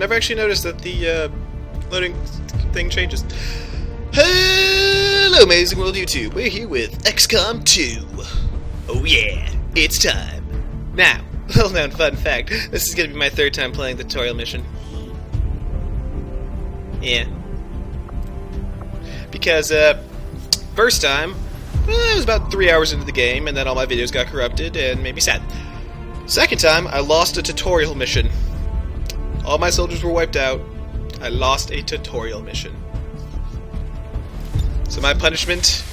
never actually noticed that the loading thing changes. Hello, Amazing World YouTube. We're here with Xcom 2. Oh yeah, it's time. Now, well-known fun fact, this is going to be my third time playing the tutorial mission. Yeah. Because, first time, I was about 3 hours into the game, and then all my videos got corrupted and made me sad. Second time, I lost a tutorial mission. All my soldiers were wiped out. I lost a tutorial mission. So my punishment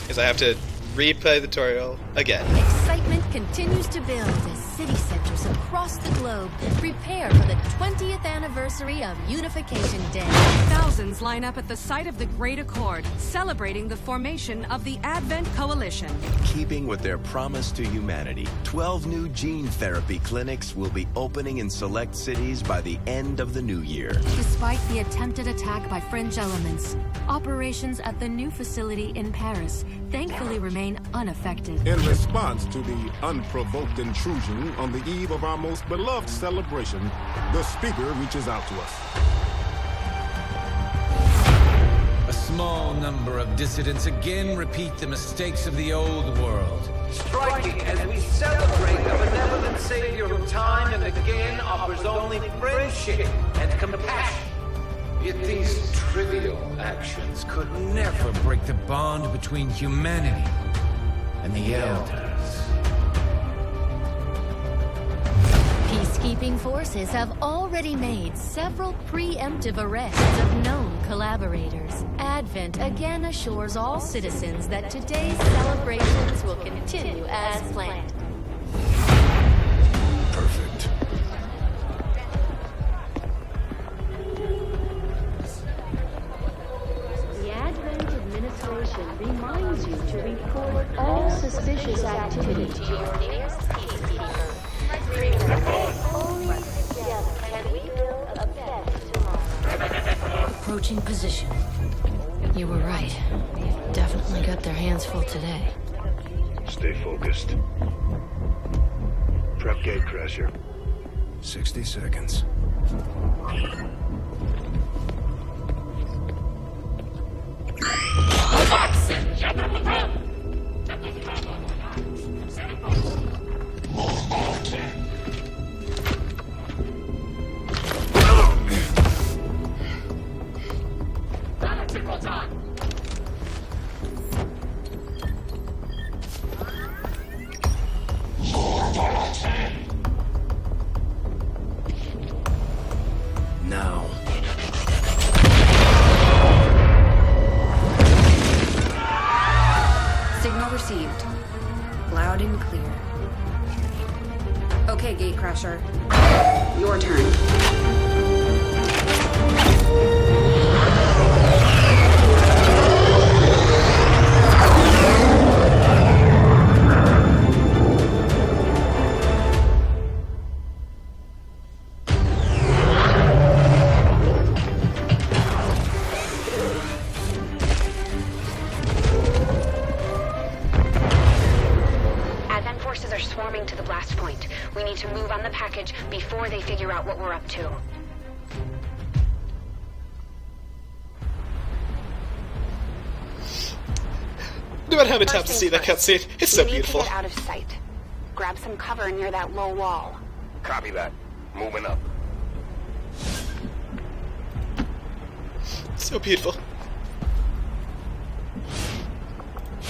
is I have to replay the tutorial again. Excitement continues to build as city centers across the globe prepare for the 20th anniversary of Unification Day. Thousands line up at the site of the Great Accord, celebrating the formation of the Advent Coalition. In keeping with their promise to humanity, 12 new gene therapy clinics will be opening in select cities by the end of the new year. Despite the attempted attack by fringe elements, operations at the new facility in Paris thankfully remain unaffected. In response to the unprovoked intrusion on the eve of our most beloved celebration, the speaker reaches out to us. A small number of dissidents again repeat the mistakes of the old world. Striking as we celebrate the benevolent savior who time and again offers only friendship and compassion. Yet these trivial actions could never break the bond between humanity and the Elders. Peacekeeping forces have already made several preemptive arrests of known collaborators. Advent again assures all citizens that today's celebrations will continue as planned. Perfect. The Advent administration reminds you to report all suspicious activity to your nearest peacekeeper. Only together can we build a better tomorrow. Approaching position. You were right. They've definitely got their hands full today. Stay focused. Prep gate crasher. 60 seconds. Now. Signal received. Loud and clear. Okay, Gatecrasher. Your turn. Forces are swarming to the blast point. We need to move on the package before they figure out what we're up to. No matter how many times I see that cutscene, it's so beautiful. We need to get out of sight. Grab some cover near that low wall. Copy that. Moving up. So beautiful.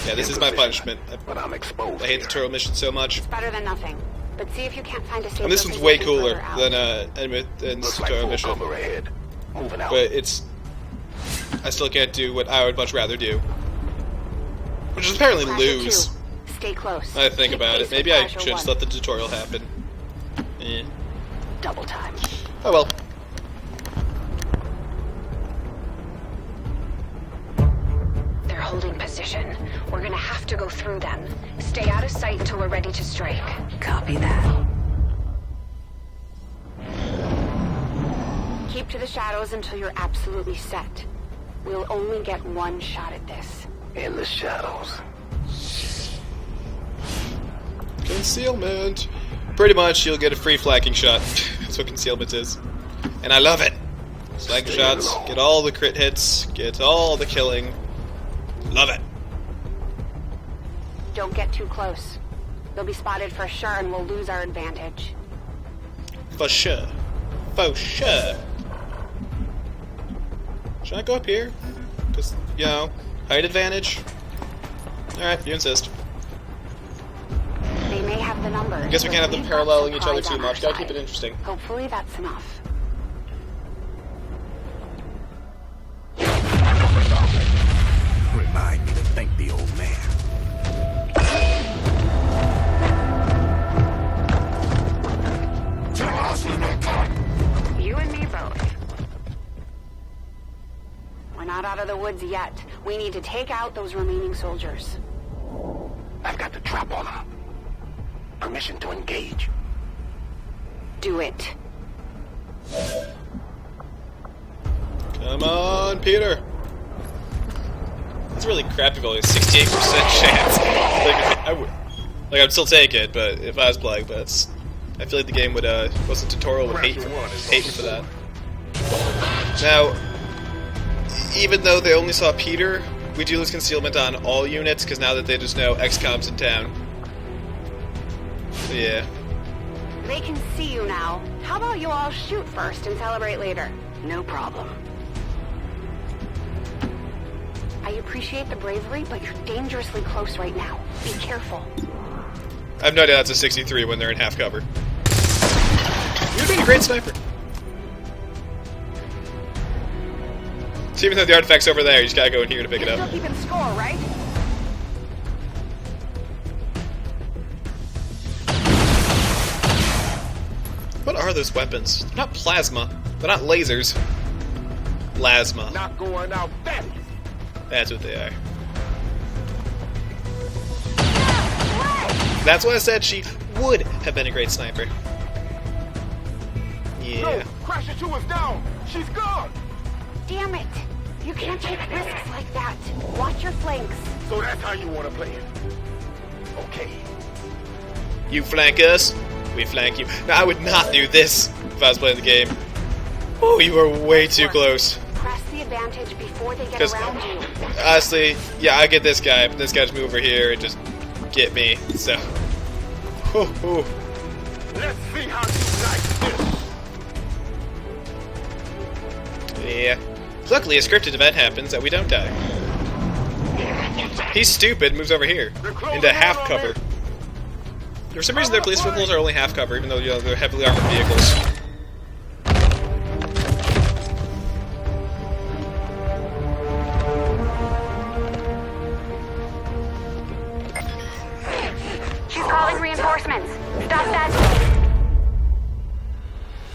Yeah, this is my punishment. But I'm exposed. I hate the tutorial mission so much. It's better than nothing. But see if you can't find a safe And this one's way cooler than this tutorial mission. Ahead. Moving out. But I still can't do what I would much rather do, which is apparently lose. Stay close. I think about it. Maybe I should just let the tutorial happen. Double time. Oh well. They're holding position. We're gonna have to go through them. Stay out of sight until we're ready to strike. Copy that. Keep to the shadows until you're absolutely set. We'll only get one shot at this. In the shadows. Concealment. Pretty much, you'll get a free flanking shot. That's what concealment is. And I love it. Sniper shots, get all the crit hits, get all the killing. Love it. Don't get too close. They'll be spotted for sure and we'll lose our advantage. For sure. For sure. Should I go up here? Because, you know, height advantage? Alright, you insist. They may have the number. I guess we can't have them paralleling each other too much. Gotta keep it interesting. Hopefully that's enough. Remind me to thank the old man. You and me both. We're not out of the woods yet. We need to take out those remaining soldiers. I've got the trap on them. Permission to engage. Do it. Come on, Peter. It's really crappy value, 68% chance. I'd still take it, but if I was playing, but I feel like the game would, most of the tutorial would hate me for that. Now, even though they only saw Peter, we do lose concealment on all units, because now that they just know Xcom's in town. So yeah. They can see you now. How about you all shoot first and celebrate later? No problem. I appreciate the bravery, but you're dangerously close right now. Be careful. I have no idea that's a 63 when they're in half cover. You've been a great sniper. So even though the artifact's over there, you just gotta go in here to pick it up. Still keeping score, right? What are those weapons? They're not plasma. They're not lasers. Plasma. Not going out that. That's what they are. That's why I said she would have been a great sniper. Yeah. No, Crash It 2 is down. She's gone. Damn it! You can't take risks like that. Watch your flanks. So that's how you want to play it. Okay. You flank us, we flank you. Now, I would not do this if I was playing the game. Oh, you are way too close. Press the advantage before they get around you. Honestly, yeah, I get this guy, but this guy just move over here and just get me, so. Let's see how you like this. Yeah. Luckily, a scripted event happens that we don't die. He's stupid, moves over here into half cover. For some reason, their police vehicles are only half cover, even though, you know, they're heavily armored vehicles. She's calling reinforcements. Stop that.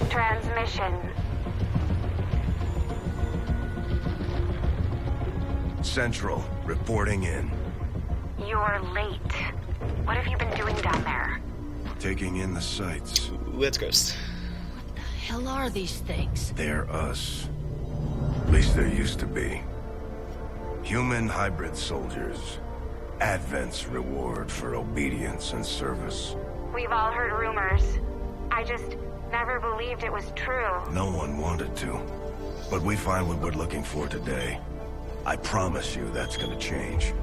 Transmission. Central, reporting in. You're late. What have you been doing down there? Taking in the sights. Ooh, that's gross. What the hell are these things? They're us. At least there used to be. Human hybrid soldiers. Advent's reward for obedience and service. We've all heard rumors. I just never believed it was true. No one wanted to. But we find what we're looking for today. I promise you that's gonna change.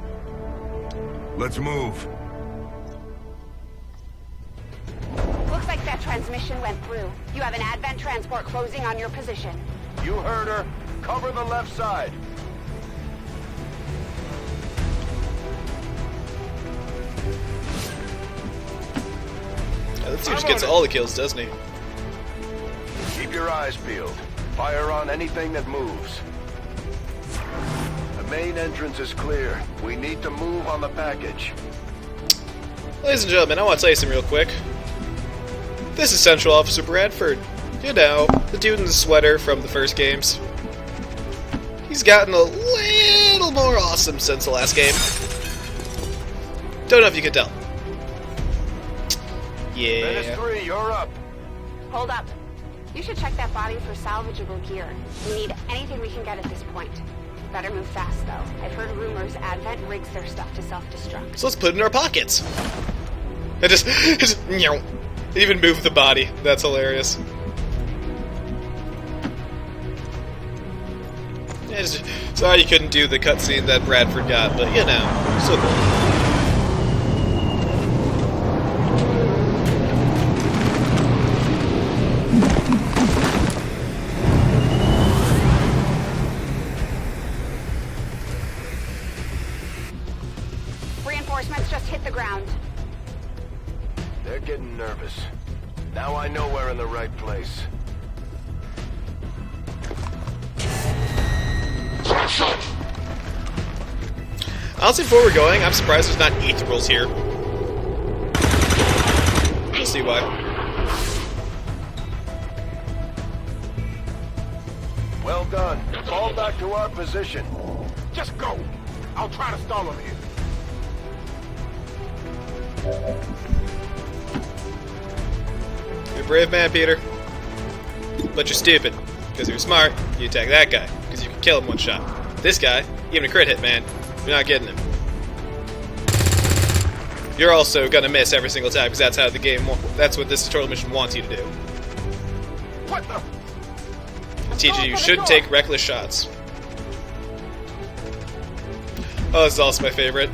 Let's move. Looks like that transmission went through. You have an Advent transport closing on your position. You heard her. Cover the left side. Yeah, that dude just gets all the kills, doesn't he? Keep your eyes peeled. Fire on anything that moves. The main entrance is clear. We need to move on the package. Ladies and gentlemen, I want to tell you something real quick. This is Central Officer Bradford. You know, the dude in the sweater from the first games. He's gotten a little more awesome since the last game. Don't know if you can tell. Yeah. Menace 3, you're up. Hold up. You should check that body for salvageable gear. We need anything we can get at this point. Better move fast, though. I've heard rumors Advent rigs their stuff to self-destruct. So let's put it in our pockets. I just, you know, even move the body. That's hilarious. Yeah, sorry you couldn't do the cutscene that Bradford got, but you know, so cool. Reinforcements just hit the ground. They're getting nervous. Now I know we're in the right place. Honestly, before we're going, I'm surprised there's not Aetherals here. We'll see why. Well done. Fall back to our position. Just go. I'll try to stall him here. You're a brave man, Peter. But you're stupid. Because if you're smart, you attack that guy. Because you can kill him one shot. This guy, even a crit hit, man. You're not getting him. You're also gonna miss every single time, because that's how the game. That's what this tutorial mission wants you to do. What the? It teaches you shouldn't take reckless shots. Oh, this is also my favorite.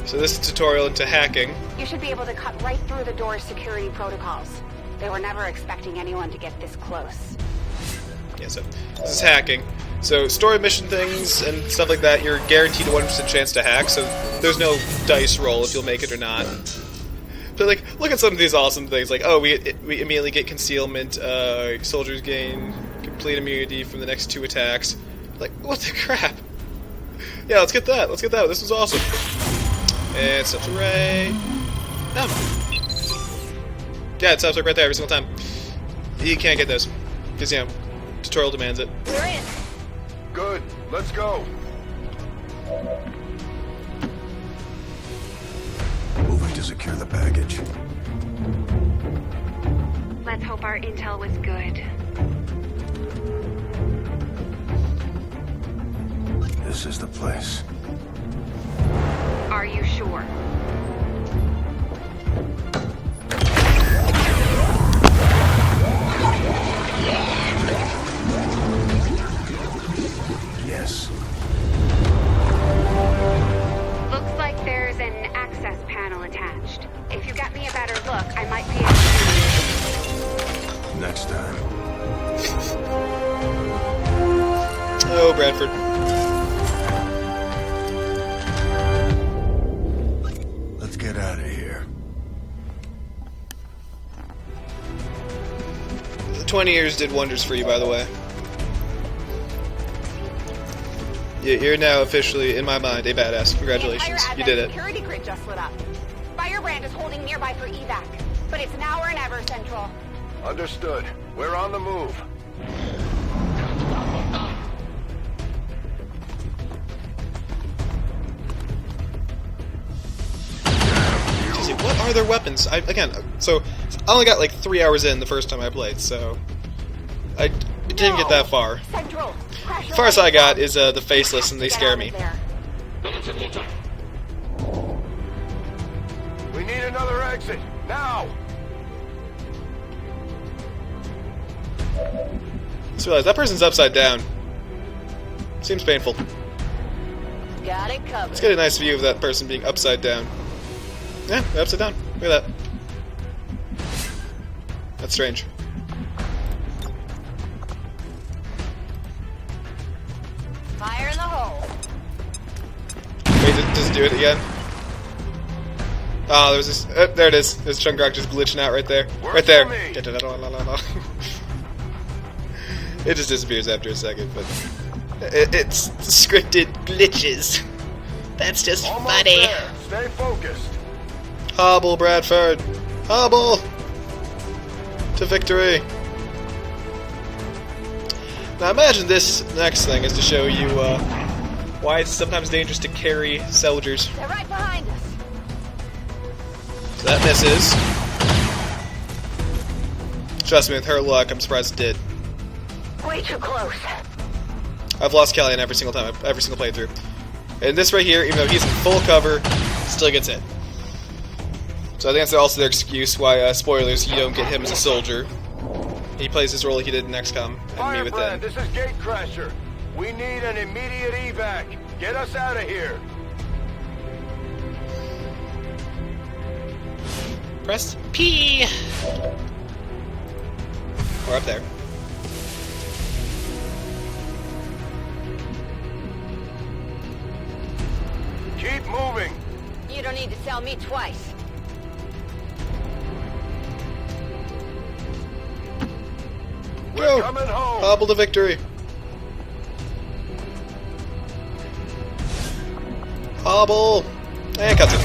So this is a tutorial into hacking. You should be able to cut right through the door's security protocols. They were never expecting anyone to get this close. Yeah, so this is hacking. So story mission things and stuff like that, you're guaranteed a 100% chance to hack, so there's no dice roll if you'll make it or not. But like, look at some of these awesome things, like, oh, we immediately get concealment, soldiers gain complete immunity from the next 2 attacks. Like, what the crap? Yeah, let's get that, this was awesome. And stops right... Yeah, it stops right there every single time. You can't get those, because, you know, tutorial demands it. We're in. Good. Let's go. Moving to secure the baggage. Let's hope our intel was good. This is the place. Are you sure? Yes. Looks like there's an access panel attached. If you got me a better look, I might be able to... Next time. Oh, Bradford. Let's get out of here. 20 years did wonders for you, by the way. You're now officially, in my mind, a badass. Congratulations. You did it. Security grid just lit up. Firebrand is holding nearby for evac, but it's now or never, Central. Understood. We're on the move. See, what are their weapons? So I only got like 3 hours in the first time I played, so I didn't get that far. Central. The farthest I got is the faceless, and they scare me. We need another exit. Now! Just realized that person's upside down. Seems painful. Got it covered. Let's get a nice view of that person being upside down. Yeah, they're upside down. Look at that. That's strange. Fire in the hole. Wait, does it do it again? Oh, there's this. There it is. There's Chungrock just glitching out right there. Right there. It just disappears after a second, but it's scripted glitches. That's just Almost funny. there. Stay focused. Hobble, Bradford. Hobble to victory. Now imagine this next thing is to show you why it's sometimes dangerous to carry soldiers. They're right behind us. So that misses. Trust me, with her luck, I'm surprised it did. Way too close. I've lost Kellyanne every single time, every single playthrough. And this right here, even though he's in full cover, still gets hit. So I think that's also their excuse why, spoilers, you don't get him as a soldier. He plays his role like he did in Xcom, and me with them. Firebrand, this is Gatecrasher. We need an immediate evac. Get us out of here. Press P. We're up there. Keep moving. You don't need to tell me twice. Whoa! Coming home. Hobble to victory. Hobble. And cutscene.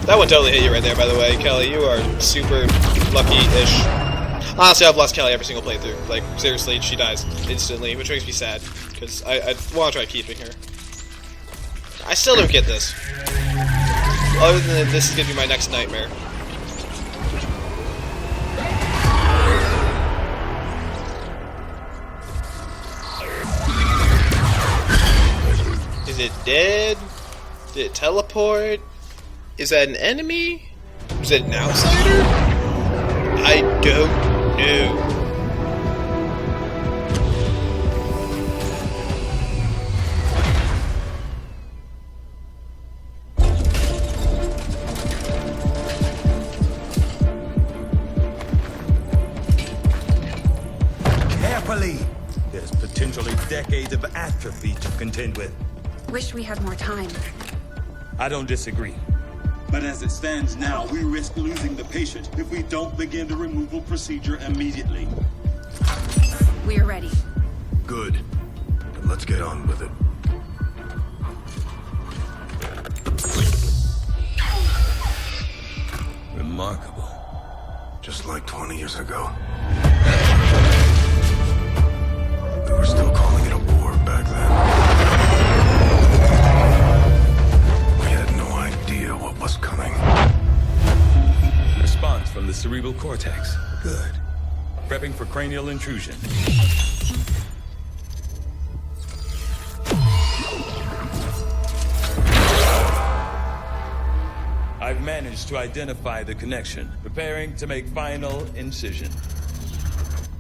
That one totally hit you right there, by the way, Kelly. You are super lucky-ish. Honestly, I've lost Kelly every single playthrough. Like, seriously, she dies instantly, which makes me sad, because I want to try keeping her. I still don't get this. Other than this is going to be my next nightmare. Is it dead? Did it teleport? Is that an enemy? Is it an outsider? I don't know. Carefully! There's potentially decades of atrophy to contend with. Wish we had more time. I don't disagree. But as it stands now, we risk losing the patient if we don't begin the removal procedure immediately. We're ready. Good. Then let's get on with it. Remarkable. Just like 20 years ago. We were still calling it a war back then. We had no idea what was coming. Response from the cerebral cortex. Good. Prepping for cranial intrusion. I've managed to identify the connection. Preparing to make final incision.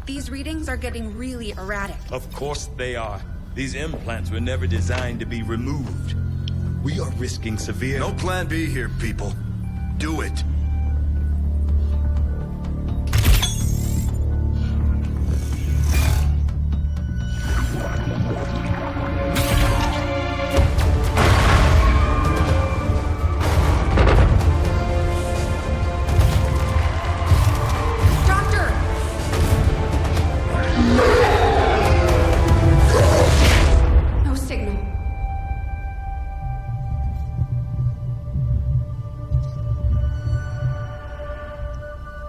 These readings are getting really erratic. Of course they are. These implants were never designed to be removed. We are risking severe... No plan B here, people. Do it.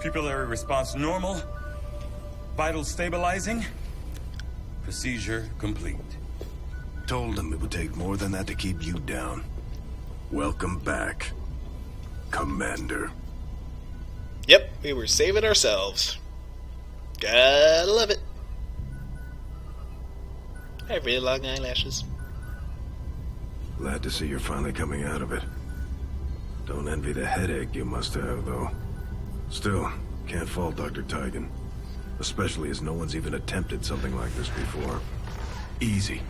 Pupillary response normal. Vital stabilizing. Procedure complete. Told them it would take more than that to keep you down. Welcome back, Commander. Yep, we were saving ourselves. Gotta love it. I have really long eyelashes. Glad to see you're finally coming out of it. Don't envy the headache you must have, though. Still, can't fault Dr. Tygan. Especially as no one's even attempted something like this before. Easy.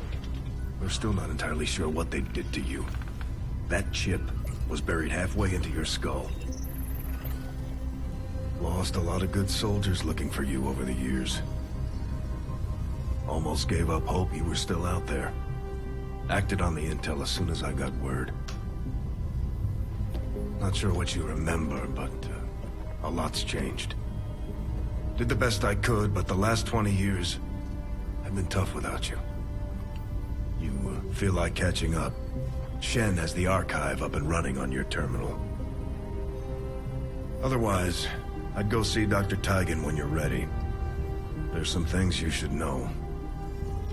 We're still not entirely sure what they did to you. That chip was buried halfway into your skull. Lost a lot of good soldiers looking for you over the years. Almost gave up hope you were still out there. Acted on the intel as soon as I got word. Not sure what you remember, but a lot's changed. Did the best I could, but the last 20 years have been tough without you. You feel like catching up? Shen has the archive up and running on your terminal. Otherwise, I'd go see Dr. Tygan when you're ready. There's some things you should know.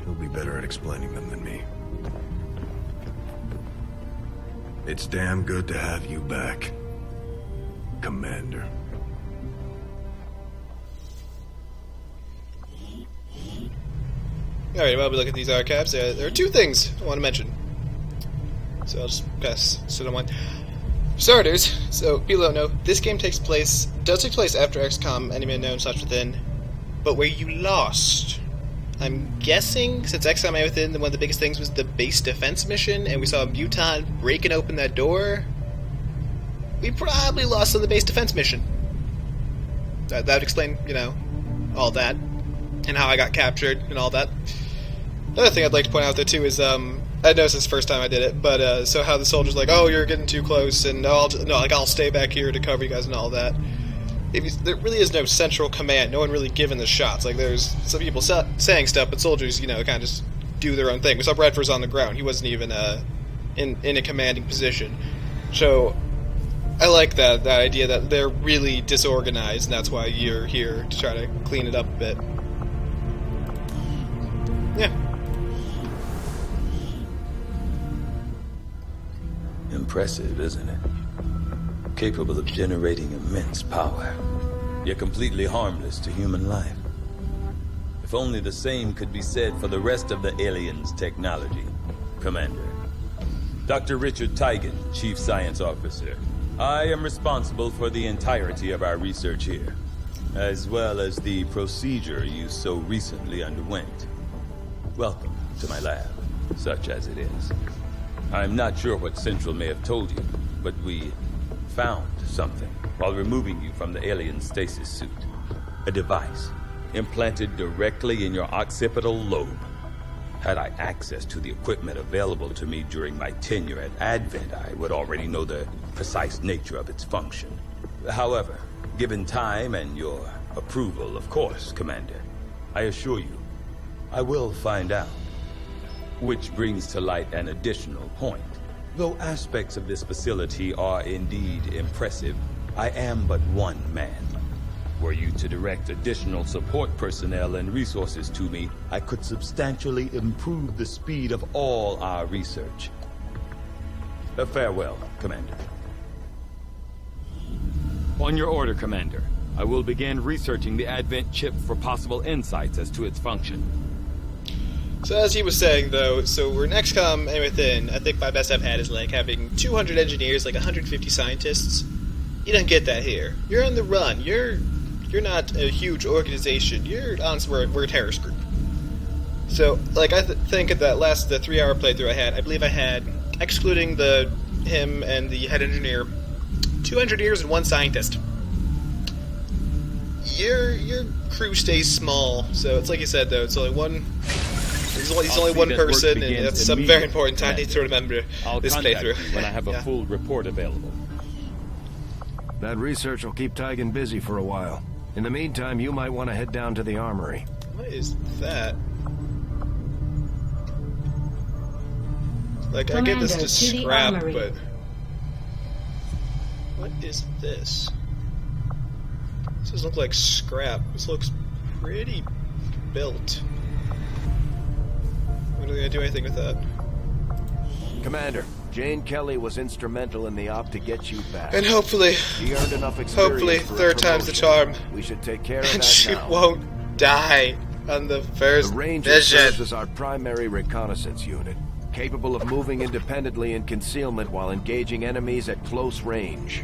He'll be better at explaining them than me. It's damn good to have you back, Commander. Alright, while we look at these archives, there are two things I want to mention. So I'll just sit on one. For starters, so people don't know, this game does take place after Xcom, Enemy Unknown / Within, but where you lost. I'm guessing, since Xcom may within, one of the biggest things was the base defense mission, and we saw a mutant breaking open that door, we probably lost on the base defense mission. That would explain, you know, all that, and how I got captured, and all that. Another thing I'd like to point out there, too, is, I noticed this first time I did it, but, so how the soldier's like, oh, you're getting too close, and I'll stay back here to cover you guys and all that. There really is no central command, no one really giving the shots. Like, there's some people saying stuff, but soldiers, you know, kind of just do their own thing. We saw Bradford's on the ground. He wasn't even in a commanding position. So, I like that idea that they're really disorganized, and that's why you're here to try to clean it up a bit. Yeah. Impressive, isn't it? Capable of generating immense power, yet completely harmless to human life. If only the same could be said for the rest of the aliens' technology. Commander. Dr. Richard Teigen, Chief Science Officer. I am responsible for the entirety of our research here, as well as the procedure you so recently underwent. Welcome to my lab, such as it is. I'm not sure what Central may have told you, but we found something while removing you from the alien stasis suit. A device implanted directly in your occipital lobe. Had I access to the equipment available to me during my tenure at Advent, I would already know the precise nature of its function. However, given time and your approval, of course, Commander, I assure you, I will find out. Which brings to light an additional point. Though aspects of this facility are indeed impressive, I am but one man. Were you to direct additional support personnel and resources to me, I could substantially improve the speed of all our research. Farewell, Commander. On your order, Commander. I will begin researching the Advent chip for possible insights as to its function. So as he was saying, though, so we're in Xcom and within, I think my best I've had is like having 200 engineers, like 150 scientists. You don't get that here. You're on the run. You're not a huge organization. We're a terrorist group. So, like, I think at that last, the 3-hour playthrough I believe I had, excluding him and the head engineer, 2 engineers and 1 scientist. Your crew stays small, so it's like you said, though, it's only one. He's only one person, and that's some very important time to remember this playthrough. When I have a full report available. That research will keep Teigen busy for a while. In the meantime, you might want to head down to the armory. What is that? Like, I give this to scrap, but... What is this? This doesn't look like scrap. This looks pretty built. When are they gonna do anything with that? Commander, Jane Kelly was instrumental in the op to get you back. And hopefully, she earned enough experience for third time's the charm. We should take care of that and she now. won't die on the first The Ranger serves as our primary reconnaissance unit, capable of moving independently in concealment while engaging enemies at close range.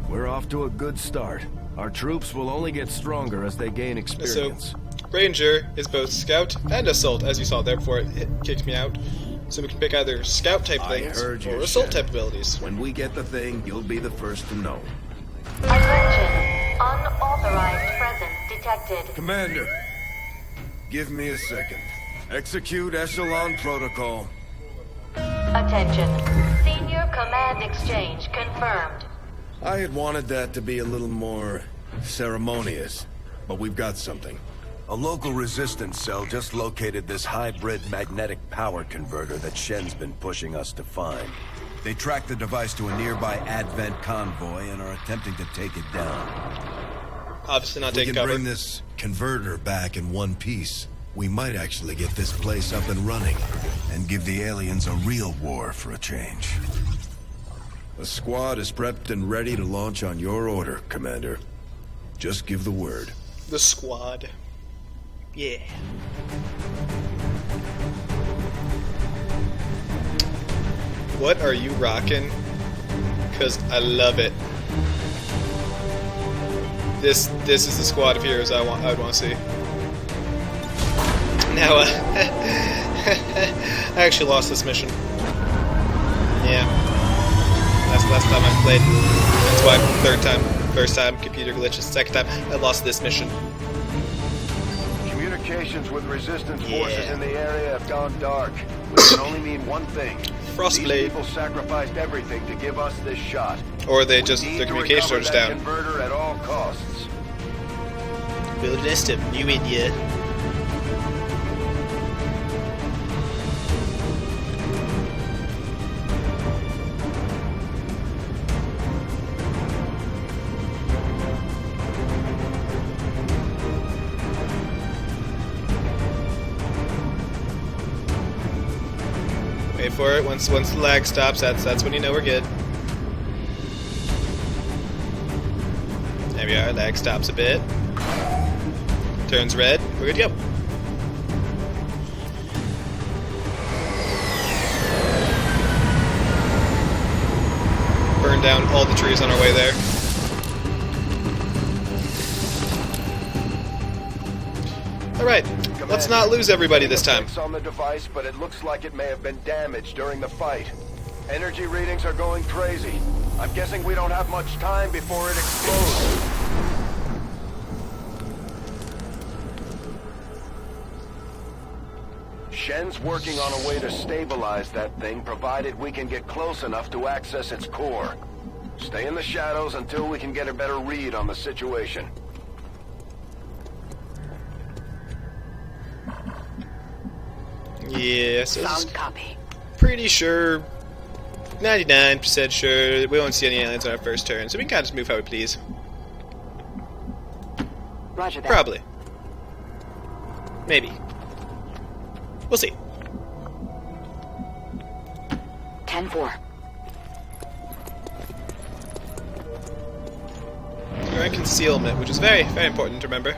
We're off to a good start. Our troops will only get stronger as they gain experience. So, Ranger is both Scout and Assault, as you saw there before it kicked me out. So we can pick either Scout type things or Assault type abilities. When we get the thing, you'll be the first to know. Attention. Unauthorized presence detected. Commander, give me a second. Execute Echelon Protocol. Attention. Senior Command Exchange confirmed. I had wanted that to be a little more ceremonious, but we've got something. A local resistance cell just located this hybrid magnetic power converter that Shen's been pushing us to find. They tracked the device to a nearby Advent convoy and are attempting to take it down. Obviously not taking cover. cover. We can bring this converter back in one piece. We might actually get this place up and running and give the aliens a real war for a change. The squad is prepped and ready to launch on your order, Commander. Just give the word. The squad. Yeah. What are you rocking? Because I love it. This is the squad of heroes I would want to see. Now, I actually lost this mission. Yeah. Last time I played. That's why third time. First time, computer glitches. Second time, I lost this mission. Communications with resistance forces in the area have gone dark. Which can only mean one thing. Frostblade. These people sacrificed everything to give us this shot. Or they just, their communication goes down. Converter at all costs. Build a system, you idiot. Wait for it. Once the lag stops, that's when you know we're good. There we are. Lag stops a bit. Turns red. We're good to go. Burn down all the trees on our way there. Alright, let's not lose everybody this time. On the device, but it looks like it may have been damaged during the fight. Energy readings are going crazy. I'm guessing we don't have much time before it explodes. Shen's working on a way to stabilize that thing, provided we can get close enough to access its core. Stay in the shadows until we can get a better read on the situation. Yeah, so Sound copy. Pretty sure, 99% sure, we won't see any aliens on our first turn, so we can kind of just move how we please. Roger that. Probably. Maybe. We'll see. 10-4. We're in concealment, which is very, very important to remember.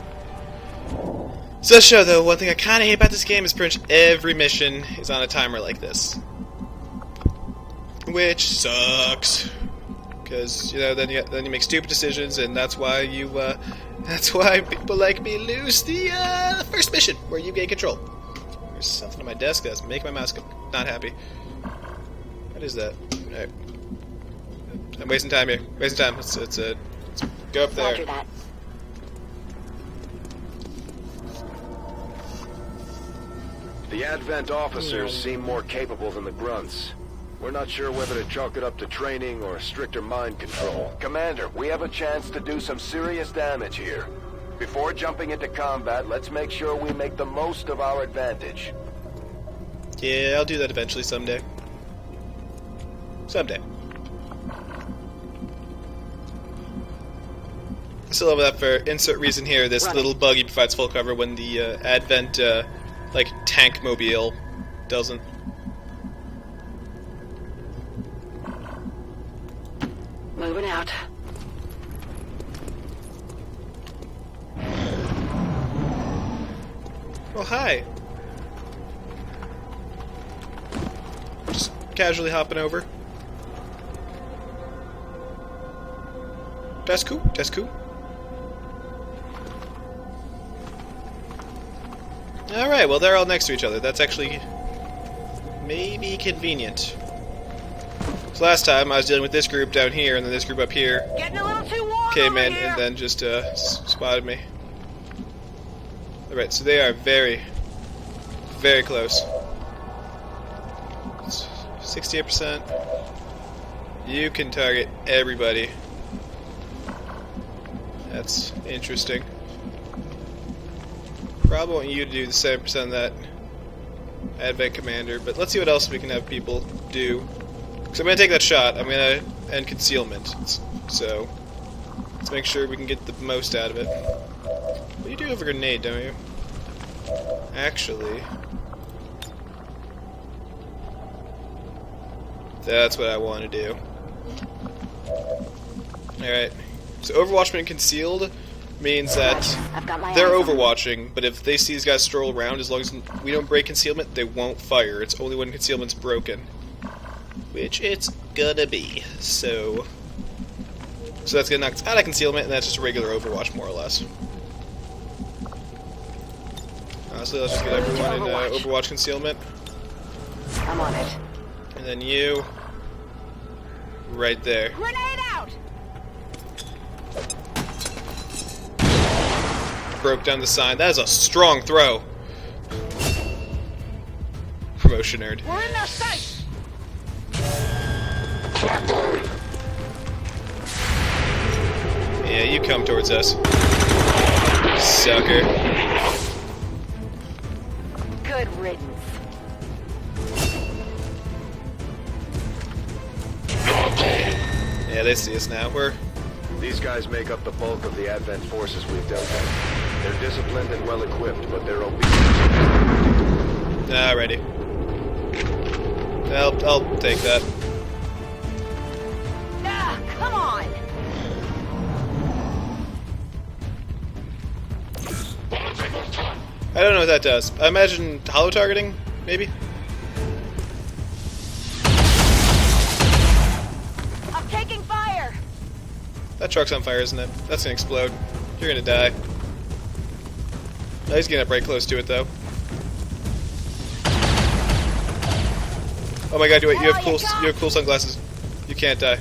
So show though, one thing I kind of hate about this game is pretty much every mission is on a timer like this. Which sucks. Because, you know, then you make stupid decisions, and that's why people like me lose the first mission, where you gain control. There's something on my desk that's making my mouse not happy. What is that? Alright. I'm wasting time here. Wasting time. Let's go up there. Roger that. The Advent officers seem more capable than the grunts. We're not sure whether to chalk it up to training or stricter mind control. Commander, we have a chance to do some serious damage here. Before jumping into combat, let's make sure we make the most of our advantage. Yeah, I'll do that eventually someday. Someday. Still love that for insert reason here. This little buggy provides full cover when the Advent, like, tank mobile doesn't. Moving out. Oh, hi. Just casually hopping over. That's cool. That's cool. Alright, well, they're all next to each other. That's actually maybe convenient. So last time I was dealing with this group down here, and then this group up here Getting a little too warm came in over here. and then just spotted me. Alright, so they are very, very close. 68%. You can target everybody. That's interesting. Probably want you to do the 7% of that Advent Commander, but let's see what else we can have people do. Because I'm going to take that shot. I'm going to end concealment. So, let's make sure we can get the most out of it. Well, you do have a grenade, don't you? Actually, that's what I want to do. Alright. So Overwatch being concealed means that they're overwatching, but if they see these guys stroll around, as long as we don't break concealment, they won't fire. It's only when concealment's broken. which it's gonna be. So that's gonna knock us out of concealment, and that's just a regular Overwatch, more or less. So let's just get everyone in Overwatch concealment. I'm on it. And then you, right there. Grenade out! Broke down the sign. That is a strong throw. Promotion nerd. We're in their sight! Yeah, you come towards us. Sucker. Good riddance. Yeah, they see us now. These guys make up the bulk of the Advent forces we've dealt with. They're disciplined and well-equipped, but they're obedient. Alrighty. I'll take that. Ah, come on! I don't know what that does. I imagine hollow targeting, maybe? I'm taking fire! That truck's on fire, isn't it? That's gonna explode. You're gonna die. No, he's getting up right close to it, though. Oh my god, you have cool sunglasses. You can't die.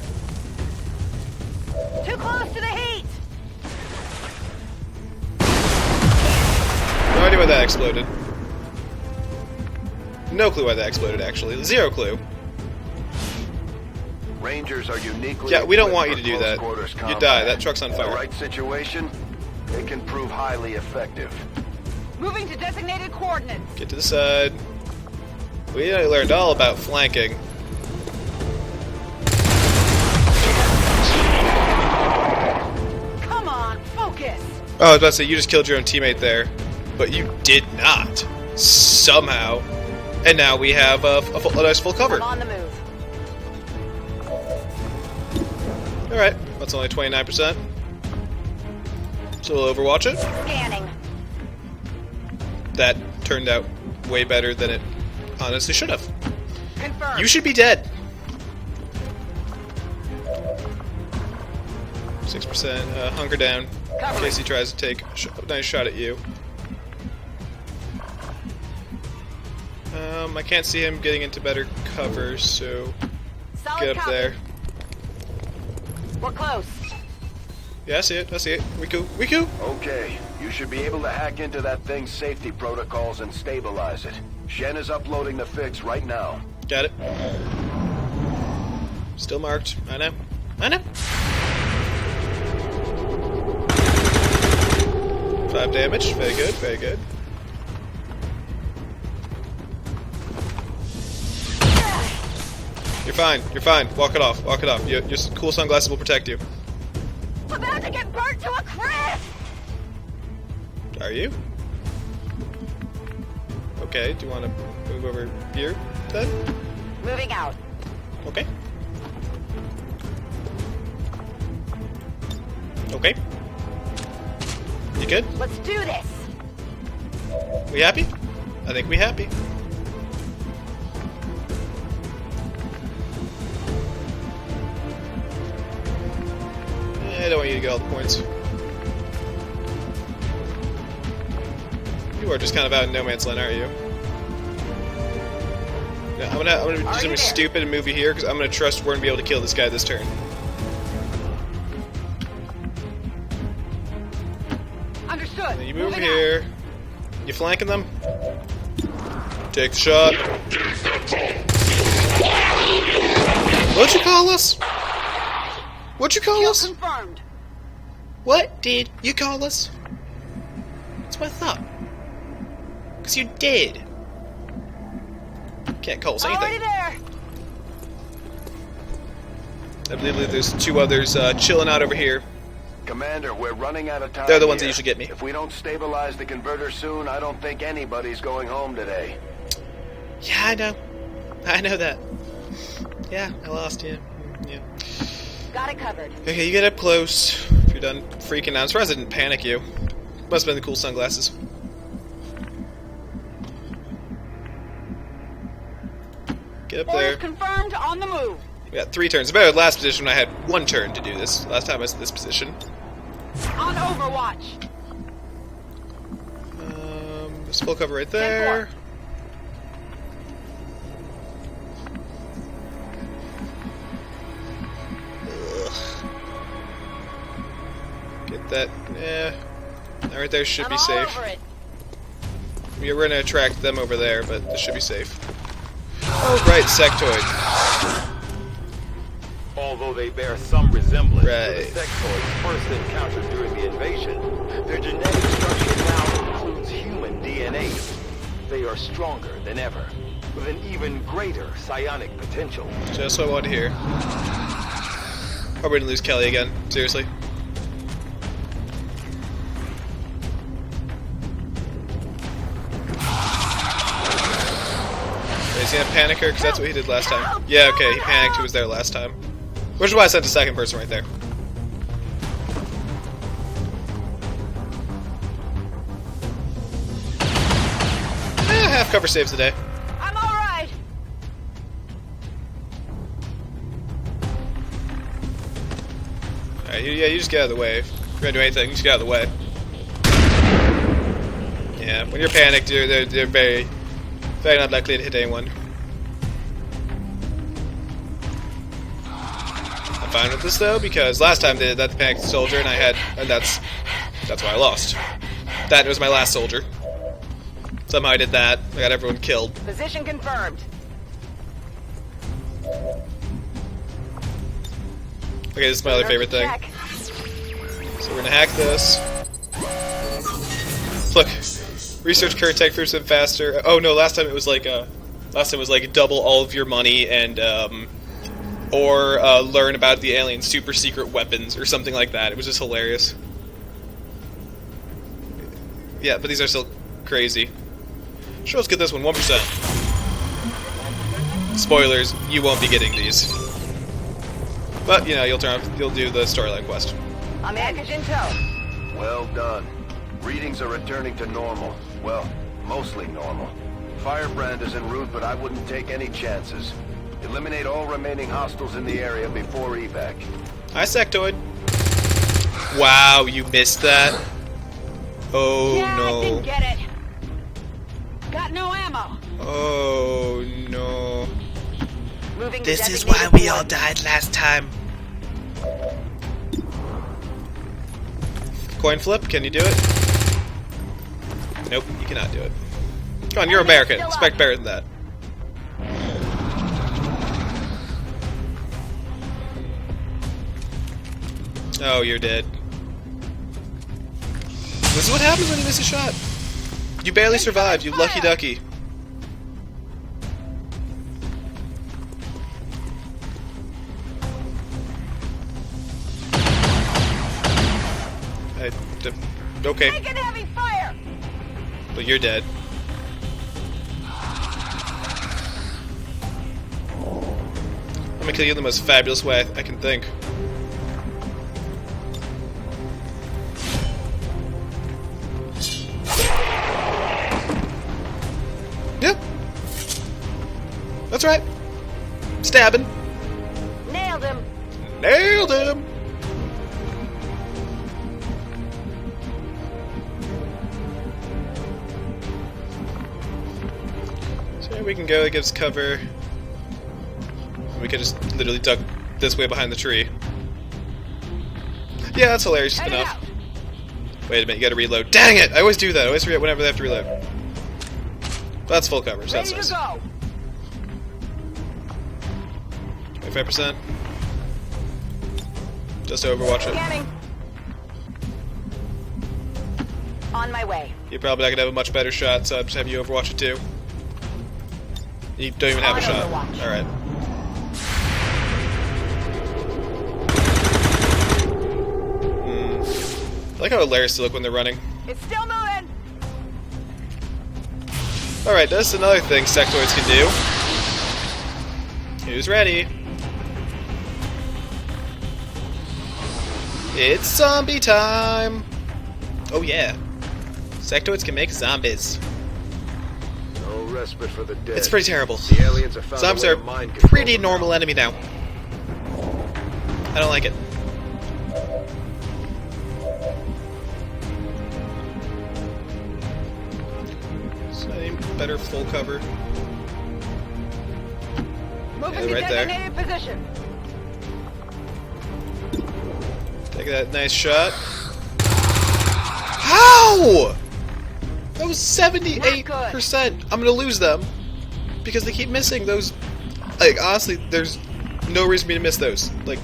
Too close to the heat! No idea why that exploded. No clue why that exploded, actually. Zero clue. Rangers are uniquely. Yeah, we don't want you to do equipped that. for close quarters You die. combat. That truck's on In fire. the right situation, it can prove highly effective. Moving to designated coordinates. Get to the side. We learned all about flanking. Come on, focus! Oh, I was about to say, you just killed your own teammate there. But you did not. Somehow. And now we have a nice full cover. I'm on the move. Alright, that's only 29%. So we'll overwatch it. Scanning. That turned out way better than it honestly should have. Confirmed. You should be dead. 6%. Hunker down. In case he tries to take a nice shot at you. I can't see him getting into better cover, so Solid get up copy. there. We're close. Yeah, I see it. I see it. Riku. Okay, you should be able to hack into that thing's safety protocols and stabilize it. Shen is uploading the fix right now. Got it. Still marked. I know. 5 damage. Very good. Very good. You're fine. You're fine. Walk it off. Walk it off. Your cool sunglasses will protect you. About to get burnt to a crisp! Are you? Okay. Do you want to move over here then? Moving out. Okay. Okay. You good? Let's do this! We happy? I think we happy. I don't want you to get all the points. You are just kind of out in no man's land, aren't you? Yeah, I'm gonna do something stupid and move you here because I'm gonna trust we're gonna be able to kill this guy this turn. Understood. Then you move over here. You flanking them? Take the shot. What'd you call us? What'd you call us? Confirmed. What did you call us? That's what I thought. Because you did. Can't call us anything. Already there. I believe there's 2 others chilling out over here. Commander, we're running out of time. They're the ones that here. usually get me. If we don't stabilize the converter soon, I don't think anybody's going home today. Yeah, I know. I know that. Yeah, I lost you. Yeah. Got it covered. Okay, you get up close. If you're done freaking out. I'm surprised I didn't panic you. Must have been the cool sunglasses. Get up there. Orders confirmed, on the move. We got 3 turns. Better than last position when I had 1 turn to do this. Last time I was in this position. On Overwatch. There's full cover right there. Ugh. Get that. Yeah. That right there should be safe. Yeah, we're gonna attract them over there, but this should be safe. Oh, right, sectoid. Although they bear some resemblance to Right. the sectoids first encountered during the invasion, their genetic structure now includes human DNA. They are stronger than ever, with an even greater psionic potential. Just what I wanted to hear. Are we gonna lose Kelly again? Seriously? Is he gonna panic her? Because that's what he did last time. Yeah, okay, he panicked. He was there last time. Which is why I sent a second person right there. Half cover saves the day. I'm alright. Alright, yeah, you just get out of the way. If you're gonna do anything, just get out of the way. Yeah, when you're panicked, they're very not likely to hit anyone. I'm fine with this though, because last time they did that, the panicked soldier, and that's why I lost. That was my last soldier. Somehow I did that. I got everyone killed. Position confirmed. Okay, this is my other favorite thing. So we're gonna hack this. Look, research current tech proves them faster. Oh no, last time it was like double all of your money and or learn about the alien super secret weapons or something like that. It was just hilarious. Yeah, but these are still crazy. Sure, let's get this one, 1%. Spoilers, you won't be getting these. But, you know, you'll do the storyline quest. I'm package intel. Well done. Readings are returning to normal. Well, mostly normal. Firebrand is en route, but I wouldn't take any chances. Eliminate all remaining hostiles in the area before evac. Hi, Sectoid. Wow, you missed that? Oh, yeah, no. I didn't get it. Got no ammo. Oh, no. Moving This is why we all died last time. Coin flip, can you do it? Nope, you cannot do it. Come on, you're American. Expect better than that. Oh, you're dead. This is what happens when you miss a shot. You barely survived, you lucky ducky. Okay. Taking heavy fire. But you're dead. I'm gonna kill you in the most fabulous way I can think. Yep. That's right. Stabbing. Nailed him. Nailed him. So here we can go. It gives cover. We could just literally duck this way behind the tree. Yeah, that's hilarious enough. Wait a minute, you gotta reload. Dang it! I always do that. I always forget whenever they have to reload. That's full coverage. That's nice. 25%. Just to overwatch it. Scanning. On my way. You're probably not gonna have a much better shot, so I'll just have you overwatch it too. You don't even have a shot. Alright. I like how hilarious they look when they're running. It's still moving. Alright, that's another thing sectoids can do. Who's ready? It's zombie time! Oh yeah. Sectoids can make zombies. So respite for the dead. It's pretty terrible. The aliens have found Zombies a way are to mind a control pretty them normal now. enemy now. I don't like it. So I need better full cover. Moving Yeah, to right there. designated position. Take that nice shot. How? That was 78%. I'm gonna lose them because they keep missing those. Like, honestly, there's no reason for me to miss those. Like,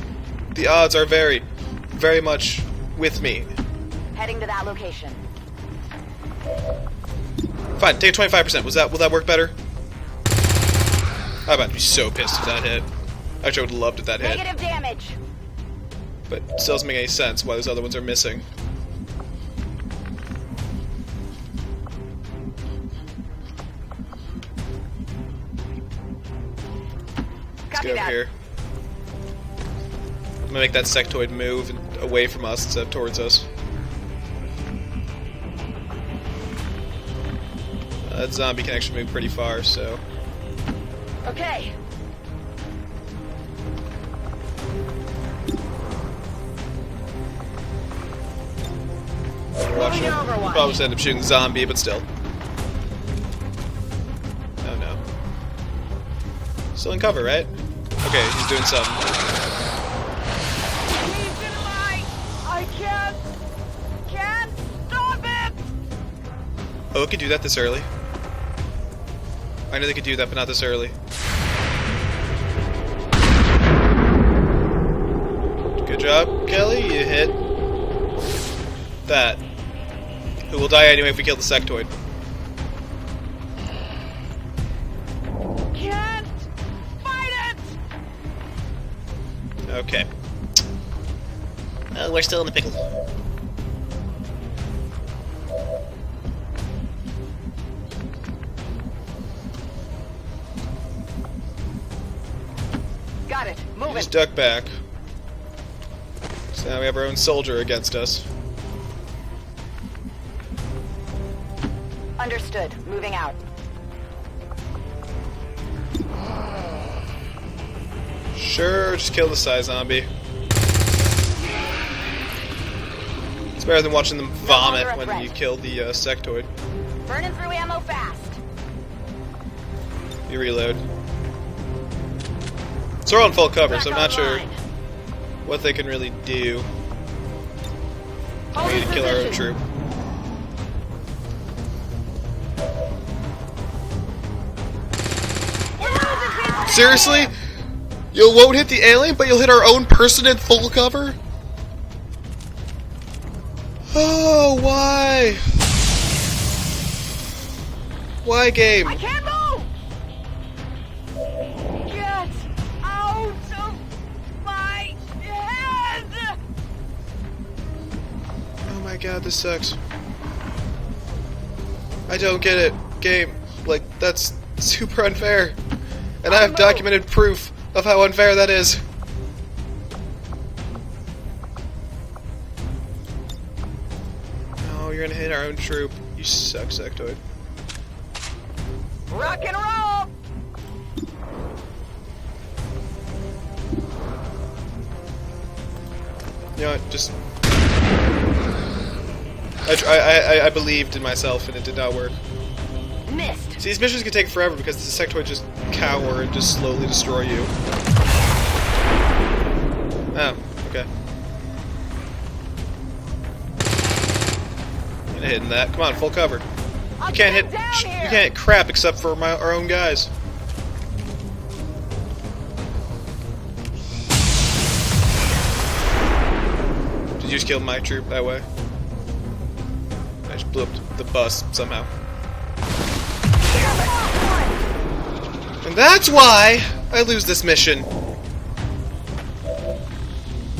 the odds are very, very much with me. Heading to that location. Fine, take 25%. Will that work better? I'm about to be so pissed if that hit. Actually, I would have loved if that hit. Negative damage. But it still doesn't make any sense why those other ones are missing. Let's get over here. I'm gonna make that sectoid move away from us instead of towards us. That zombie can actually move pretty far, so... Okay. Watch him. Probably just end up shooting the zombie, but still. Oh no. Still in cover, right? Okay, he's doing something. He's in line. I can't stop it. Oh, it could do that this early. I know they could do that, but not this early. Good job, Kelly. You hit that. Who will die anyway if we kill the sectoid. Can't fight it. Okay. We're still in the pickle. Got it. Moving. Just duck back. So now we have our own soldier against us. Understood. Moving out. Sure, just kill the Psy zombie. It's better than watching them vomit when you kill the sectoid. Burning through ammo fast. You reload. So we're on full cover, so I'm not sure what they can really do. We need to kill our own troop. Seriously? You won't hit the alien, but you'll hit our own person in full cover? Oh, why? Why, game? I can't move. Get out of my head. Oh my god, this sucks. I don't get it. Game, like, that's super unfair. And I have documented proof of how unfair that is. Oh, you're gonna hit our own troop. You suck, sectoid. Rock and roll. You know what, just... I believed in myself and it did not work. Missed. See, these missions can take forever because the sectoid just cower and just slowly destroy you. Oh, okay. I'm hitting that. Come on, full cover. You can't hit. You can't hit crap except for our own guys. Did you just kill my troop that way? I just blew up the bus somehow. And that's why I lose this mission.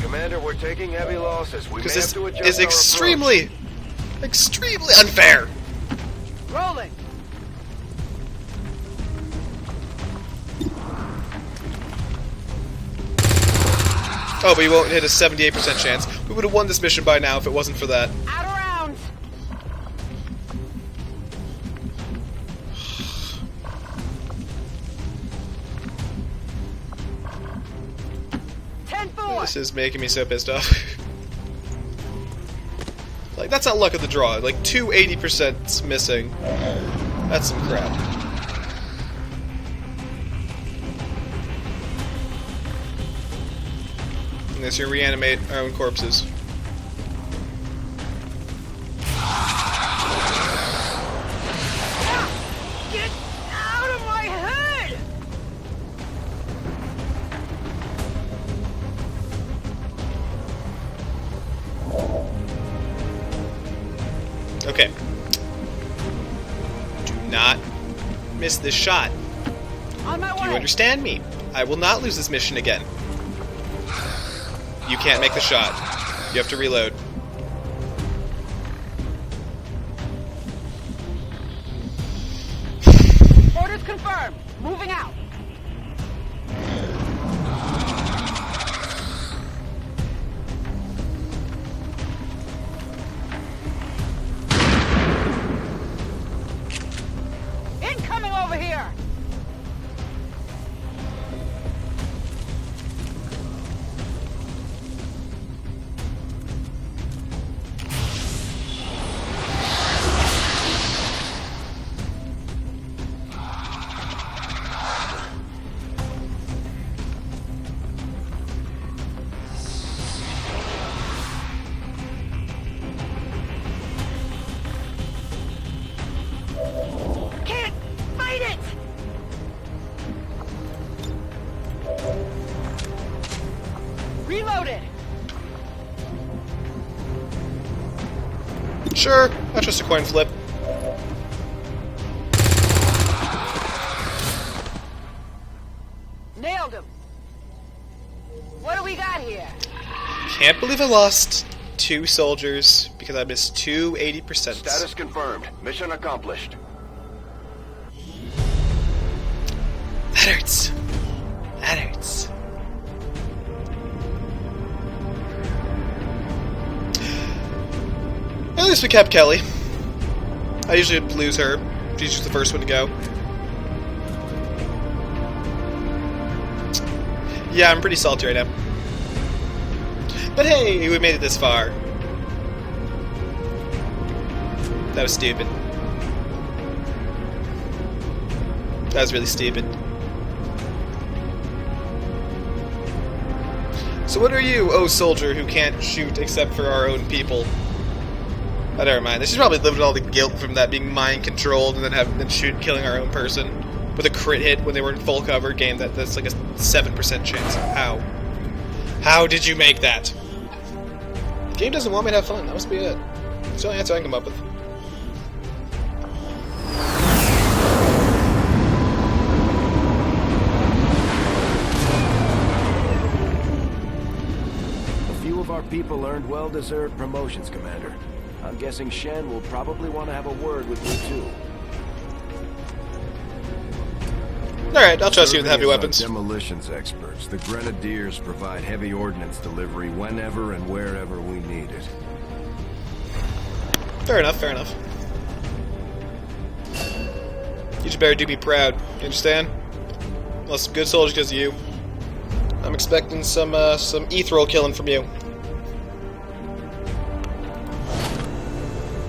Commander, we're taking heavy losses. We may Because have this to adjust is our extremely unfair. Rolling. Oh, but you won't hit a 78% chance. We would have won this mission by now if it wasn't for that. Out of rounds. This is making me so pissed off. Like, that's not luck of the draw. Like, 280% missing. That's some crap. Unless you reanimate our own corpses. Get out of my head! Okay. Do not miss this shot. On my Do you way. understand me? I will not lose this mission again. You can't make the shot. You have to reload. Orders confirmed. Moving out. Incoming over here. Can't fight it. Reloaded. Sure, that's just a coin flip. Nailed him. What do we got here? Can't believe I lost 2 soldiers because I missed 280%. Status confirmed. Mission accomplished. That hurts. That hurts. At least we kept Kelly. I usually lose her. She's just the first one to go. Yeah, I'm pretty salty right now. But hey, we made it this far. That was stupid. That was really stupid. So what are you, oh soldier, who can't shoot except for our own people? Oh, never mind. This is probably lived with all the guilt from that being mind-controlled and then killing our own person with a crit hit when they were in full cover game. That's like a 7% chance. How? How did you make that? The game doesn't want me to have fun. That must be it. It's the only answer I can come up with. A few of our people earned well-deserved promotions, Commander. I'm guessing Shen will probably want to have a word with you, too. Alright, I'll trust you with heavy weapons. Demolitions experts. The Grenadiers provide heavy ordnance delivery whenever and wherever we need it. Fair enough, fair enough. You should better do be proud. You understand? Lost some good soldiers because of you. I'm expecting some ethereal killing from you.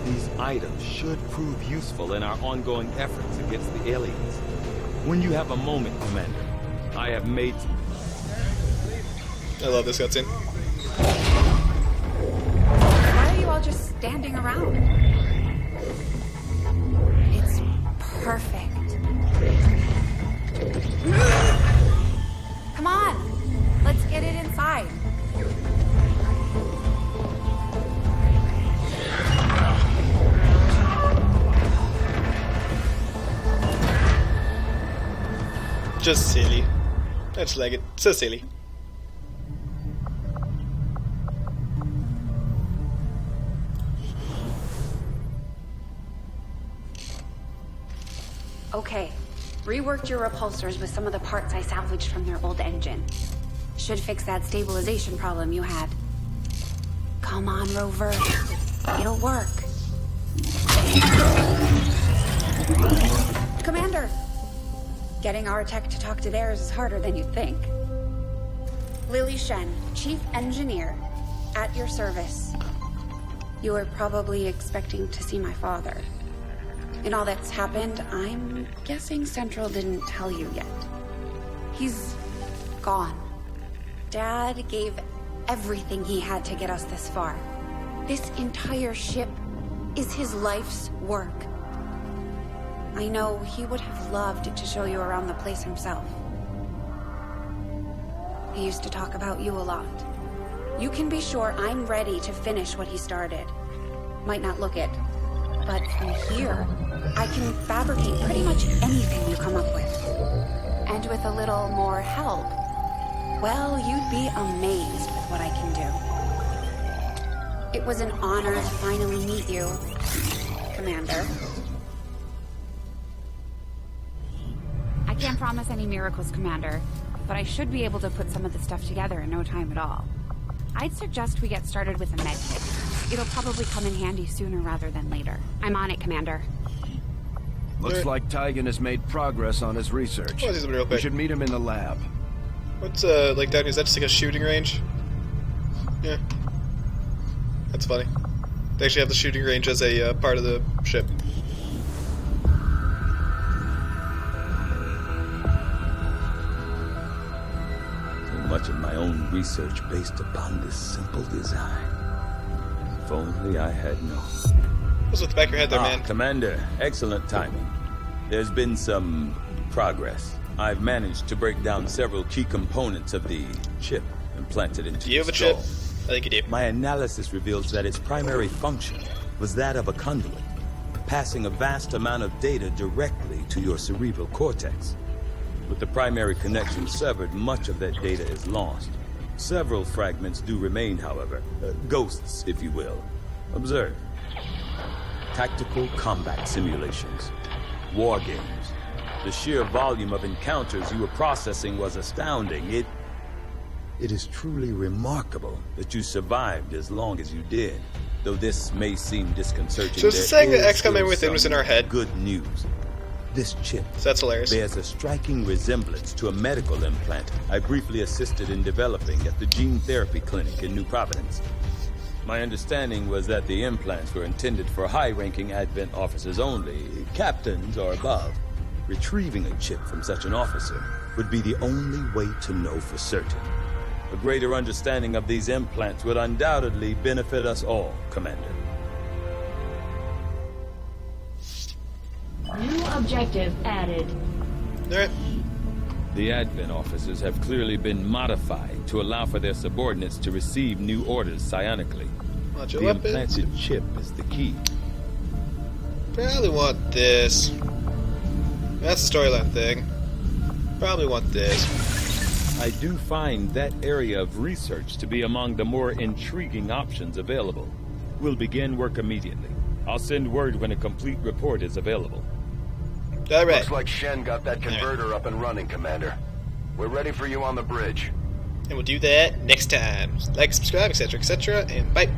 These items should prove useful in our ongoing efforts against the aliens. When you have a moment, Commander, I have made some... I love this cutscene. Why are you all just standing around? It's perfect. Come on, let's get it inside. Just silly. I just like it. So silly. Okay. Reworked your repulsors with some of the parts I salvaged from their old engine. Should fix that stabilization problem you had. Come on, Rover. It'll work. Commander, getting our tech to talk to theirs is harder than you'd think. Lily Shen, Chief Engineer, at your service. You were probably expecting to see my father. In all that's happened, I'm guessing Central didn't tell you yet. He's gone. Dad gave everything he had to get us this far. This entire ship is his life's work. I know he would have loved to show you around the place himself. He used to talk about you a lot. You can be sure I'm ready to finish what he started. Might not look it, but from here, I can fabricate pretty much anything you come up with. And with a little more help, well, you'd be amazed with what I can do. It was an honor to finally meet you, Commander. I can't promise any miracles, Commander, but I should be able to put some of the stuff together in no time at all. I'd suggest we get started with a med kit. It'll probably come in handy sooner rather than later. I'm on it, Commander. Looks like Tygan has made progress on his research. Oh, real quick. We should meet him in the lab. What's, like, that? Is that just like a shooting range? Yeah. That's funny. They actually have the shooting range as a part of the ship. Much of my own research based upon this simple design. If only I had known. What's with the back of your head there, man? Commander, excellent timing. There's been some progress. I've managed to break down several key components of the chip implanted into Do you have a chip? I think you do. My analysis reveals that its primary function was that of a conduit, passing a vast amount of data directly to your cerebral cortex. With the primary connection severed, much of that data is lost. Several fragments do remain, however. Ghosts, if you will. Observe. Tactical combat simulations. War games. The sheer volume of encounters you were processing was astounding. It is truly remarkable that you survived as long as you did. Though this may seem disconcerting, so is it saying that Xcom everything was in our head? Good news. This chip so that's hilarious. Bears a striking resemblance to a medical implant I briefly assisted in developing at the gene therapy clinic in New Providence. My understanding was that the implants were intended for high-ranking Advent officers only, captains or above. Retrieving a chip from such an officer would be the only way to know for certain. A greater understanding of these implants would undoubtedly benefit us all, Commander. New objective added. Alright. The Advent officers have clearly been modified to allow for their subordinates to receive new orders psionically. The implanted chip is the key. Probably want this. That's the storyline thing. Probably want this. I do find that area of research to be among the more intriguing options available. We'll begin work immediately. I'll send word when a complete report is available. All right. Looks like Shen got that converter up and running, Commander. We're ready for you on the bridge. And we'll do that next time. Like, subscribe, etc., etc., and bye.